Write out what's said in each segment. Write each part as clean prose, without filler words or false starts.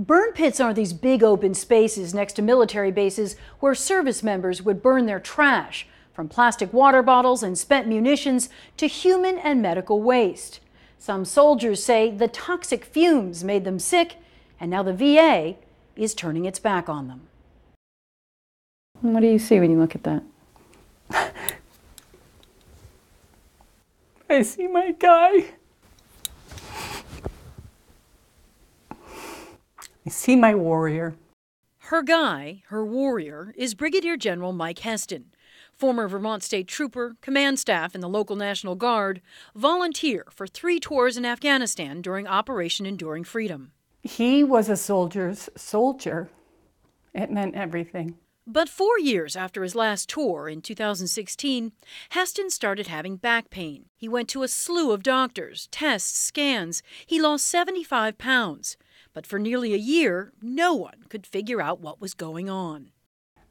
Burn pits are these big open spaces next to military bases where service members would burn their trash, from plastic water bottles and spent munitions to human and medical waste. Some soldiers say the toxic fumes made them sick, and now the VA is turning its back on them. What do you see when you look at that? I see my guy. I see my warrior. Her guy, her warrior, is Brigadier General Mike Heston, former Vermont State Trooper, command staff in the local National Guard, volunteer for 3 tours in Afghanistan during Operation Enduring Freedom. He was a soldier's soldier. It meant everything. But 4 years after his last tour in 2016, Heston started having back pain. He went to a slew of doctors, tests, scans. He lost 75 pounds. But for nearly a year, no one could figure out what was going on.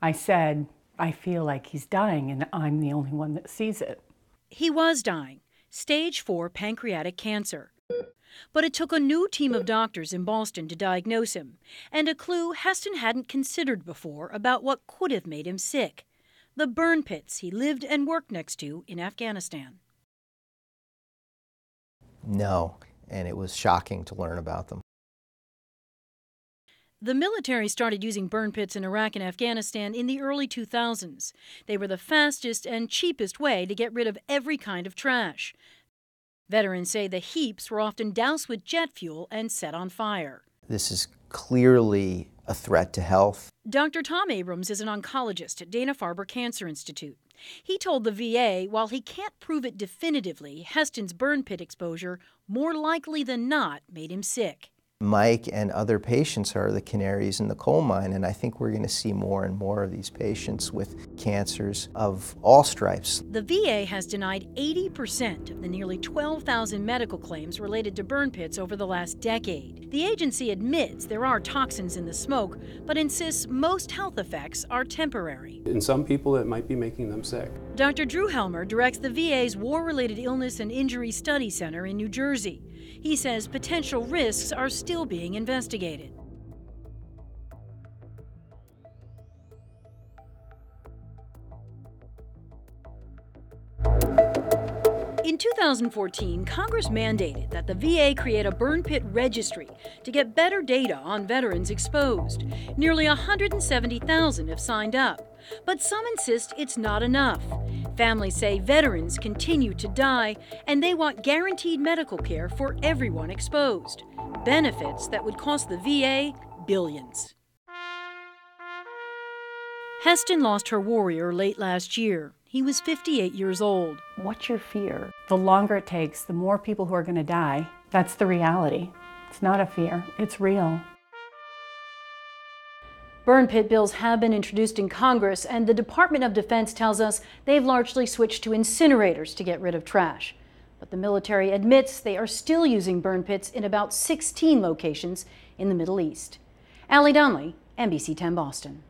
I said, I feel like he's dying, and I'm the only one that sees it. He was dying, stage 4 pancreatic cancer. But it took a new team of doctors in Boston to diagnose him, and a clue Heston hadn't considered before about what could have made him sick: the burn pits he lived and worked next to in Afghanistan. No, and it was shocking to learn about them. The military started using burn pits in Iraq and Afghanistan in the early 2000s. They were the fastest and cheapest way to get rid of every kind of trash. Veterans say the heaps were often doused with jet fuel and set on fire. This is clearly a threat to health. Dr. Tom Abrams is an oncologist at Dana-Farber Cancer Institute. He told the VA while he can't prove it definitively, Heston's burn pit exposure more likely than not made him sick. Mike and other patients are the canaries in the coal mine, and I think we're going to see more and more of these patients with cancers of all stripes. The VA has denied 80% of the nearly 12,000 medical claims related to burn pits over the last decade. The agency admits there are toxins in the smoke, but insists most health effects are temporary. In some people, it might be making them sick. Dr. Drew Helmer directs the VA's War-Related Illness and Injury Study Center in New Jersey. He says potential risks are still being investigated. In 2014, Congress mandated that the VA create a burn pit registry to get better data on veterans exposed. Nearly 170,000 have signed up, but some insist it's not enough. Families say veterans continue to die, and they want guaranteed medical care for everyone exposed. Benefits that would cost the VA billions. Heston lost her warrior late last year. He was 58 years old. What's your fear? The longer it takes, the more people who are going to die. That's the reality. It's not a fear. It's real. Burn pit bills have been introduced in Congress, and the Department of Defense tells us they've largely switched to incinerators to get rid of trash. But the military admits they are still using burn pits in about 16 locations in the Middle East. Allie Donnelly, NBC 10 Boston.